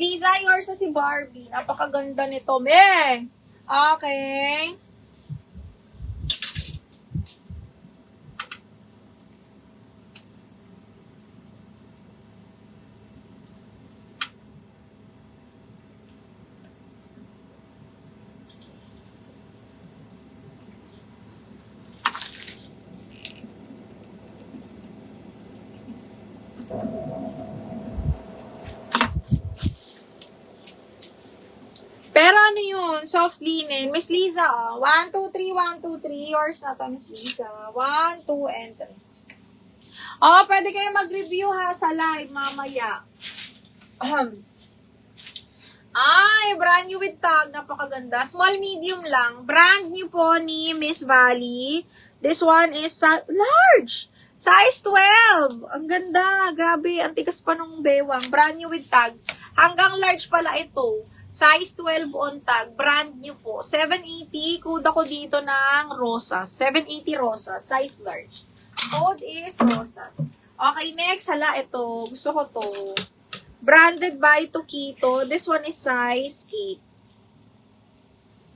Liza, yours na si Barbie. Napakaganda nito, me. Okay. Pero ano yun? Soft linen. Miss Liza, 1, 2, 3, 1, 2, 3. Yours na to, Miss Liza. 1, 2, and 3. Oh, pwede kayo mag-review ha sa live mamaya. Ay, brand new with tag. Napakaganda. Small, medium lang. Brand new po ni Miss Valley. This one is large. Size 12. Ang ganda. Grabe. Ang tikas pa nung bewang. Brand new with tag. Hanggang large pala ito. Size 12 on tag. Brand new po. 780. Code ako dito ng rosas. 780 rosas. Size large. Code is rosas. Okay, next. Hala, ito. Gusto ko to. Branded by Tokito. This one is size 8.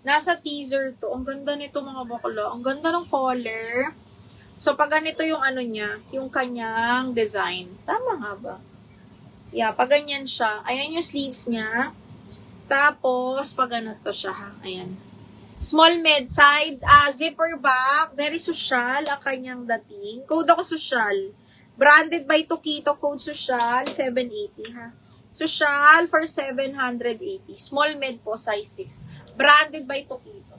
Nasa teaser to. Ang ganda nito mga bakla. Ang ganda ng color. So, pag ganito yung ano niya, yung kanyang design. Tama nga ba? Yeah, pag ganyan siya. Ayan yung sleeves niya. Tapos, pag ganito siya ha. Ayan. Small mid-side. Zipper back. Very social ang kanyang dating. Code ako social. Branded by Tokito. Code social. 780 ha. Social for 780. Small mid po. Size 6. Branded by Tokito.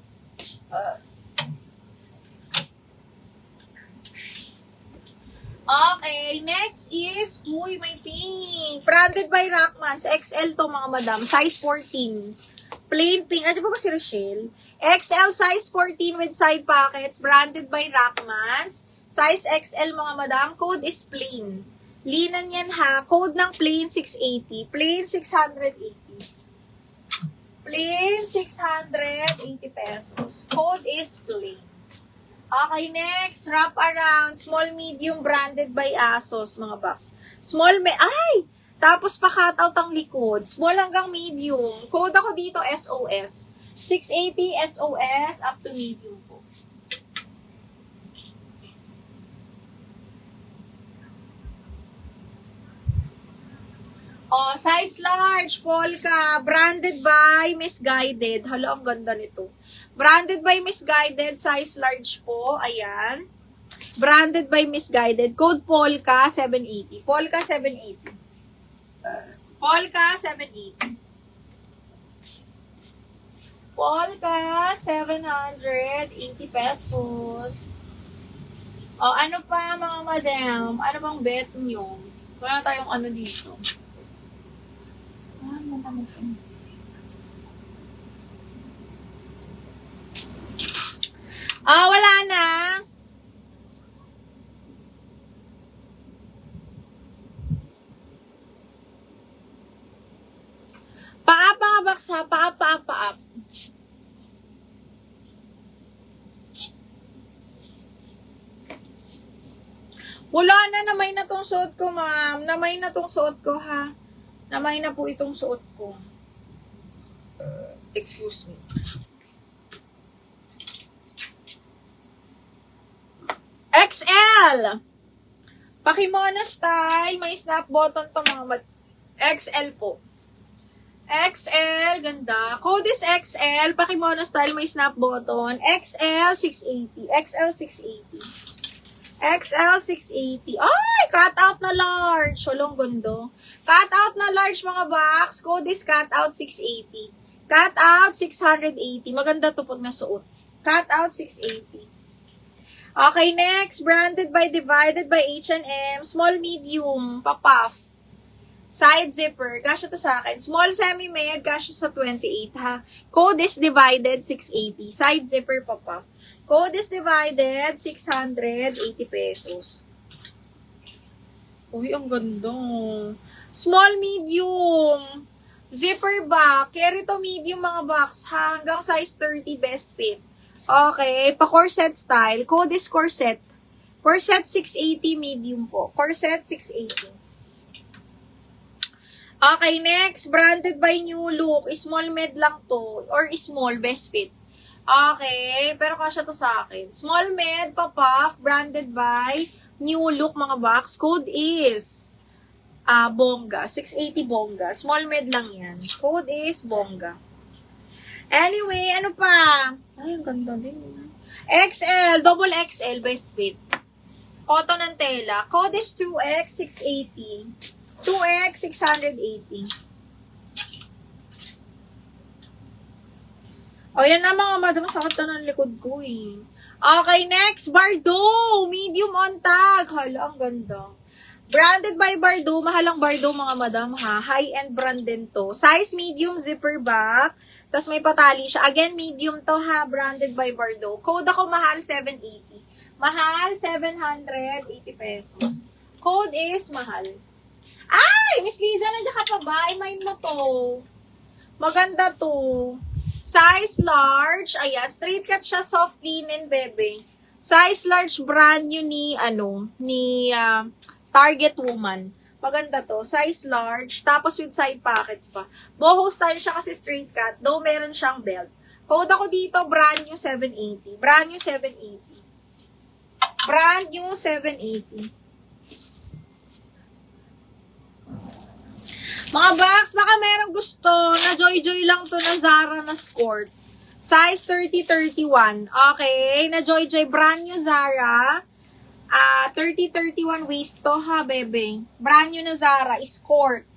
Okay, next is, uy, may pink. Branded by Rockmans. XL to mga madam. Size 14. Plain pink. Di ba ba si Rochelle? XL size 14 with side pockets. Branded by Rockmans. Size XL mga madam. Code is plain. Linan yan ha. Code ng plain 680. Plain 680. Plain 680 pesos. Code is plain. Okay, next, wrap around, small, medium, branded by ASOS, mga box. Small, ay! Tapos pa-cutout ang likod. Small hanggang medium. Code ako dito, SOS. 680 SOS up to medium po. Oh, size large, polka, branded by Misguided. Hala, ang ganda nito. Branded by Misguided, size large po. Ayan. Branded by Misguided. Code Polka 780. Polka 780. Polka 780. Polka 780 pesos. O, ano pa mga madam? Ano bang bet nyo? Wala tayong ano dito. Wala na. Paap mga box ha. Paap. Wala na. Namay na tong suot ko, ma'am. Namay na tong suot ko, ha. Namay na po itong suot ko. Excuse me. XL! Pakimono style. May snap button to mga XL po. XL, ganda. Code is XL. Pakimono style, may snap button. XL 680. XL 680. XL 680. Ay, cut out na large. Walong gundo. Cut out na large mga box. Code is cut out 680. Cut out 680. Maganda to pag nasuot. Cut out 680. Okay, next. Branded by Divided by H&M. Small, medium. Papuff. Side zipper. Kasya to sa akin. Small, semi-med. Kasya sa 28, ha. Code is Divided 680. Side zipper, papuff. Code is Divided 680 pesos. Uy, ang ganda. Small, medium. Zipper back. Carry to medium mga box, ha. Hanggang size 30 best fit. Okay, pa-corset style. Code is corset. Corset 680 medium po. Corset 680. Okay, next. Branded by New Look. Small med lang to. Or small, best fit. Okay, pero kasya to sa akin. Small med, papuff, branded by New Look, mga box. Code is Bongga. 680 Bongga. Small med lang yan. Code is Bongga. Anyway, ano pa? Ay, ang ganda din. XL, double XL, best fit. Cotton ng tela. Code is 2X, 680. 2X, 680. O, yan na mga madam. Sakit na ng likod ko eh. Okay, next. Bardot. Medium on tag. Hala, ang ganda. Branded by Bardot. Mahalang Bardot mga madam ha. High-end brand din to. Size medium, zipper back. Tapos may patali siya. Again, medium to ha. Branded by Bardot. Code ako mahal, 780. Mahal, 780 pesos. Code is mahal. Ay! Miss Liza, nandiyan ka pa ba? I-mind mo to. Maganda to. Size large. Ayan, straight cut siya, soft linen, bebe. Size large, brand new ni Target Woman. Maganda to. Size large. Tapos with side pockets pa. Boho style siya kasi straight cut. Though meron siyang belt. Code ako dito, brand new 780. Brand new 780. Brand new 780. Mga box, baka merong gusto na joy-joy lang to na Zara na skirt. Size 30-31. Okay, na joy-joy brand new Zara. 30-31 waist to ha, bebe. Brand new na Zara, skirt.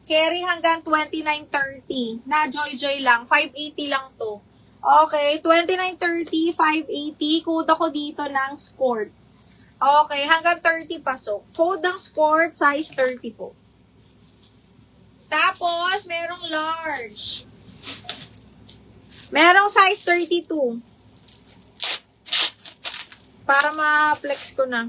Carry hanggang 29-30. Na joy-joy lang, 580 lang to. Okay, 29-30, 580. Code ako dito ng skirt. Okay, hanggang 30 pasok. Code ng skirt, size 30 po. Tapos, merong large. Merong size 32. Para ma-flex ko na.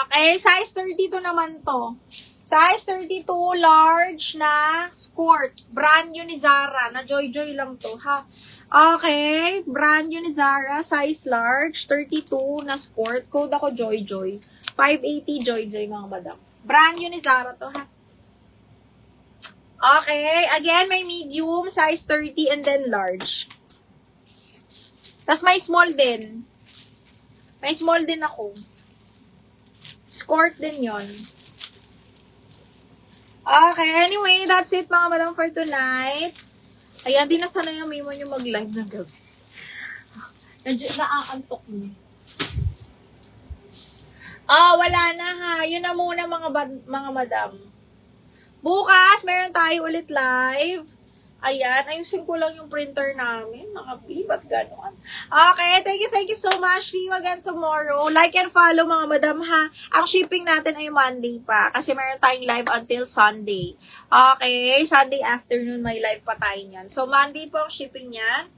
Okay, size 32 naman to. Size 32, large na skirt. Brand new ni Zara. Na joy-joy lang to, ha? Okay, brand new ni Zara. Size large, 32 na skirt. Code ako joy-joy. 580 joy-joy, mga madam. Brand new ni Zara to, ha? Okay, again, may medium, size 30, and then large. Tapos may small din. May small din ako. Skirt din yon. Okay, anyway, that's it mga madam for tonight. Ayan, di na sana yung may mo nyo mag-live na gabi. Naaantok niyo. Wala na ha. Yun na muna mga madam. Bukas, meron tayo ulit live. Ayan, ayusin ko lang yung printer namin. Mga ba't gano'n? Okay, thank you so much. See you again tomorrow. Like and follow mga madam ha. Ang shipping natin ay Monday pa. Kasi meron tayong live until Sunday. Okay, Sunday afternoon may live pa tayo niyan. So, Monday po ang shipping niyan.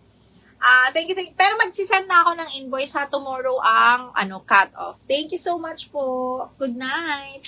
Thank you. Pero magsisend na ako ng invoice ha. Tomorrow ang cut off. Thank you so much po. Good night.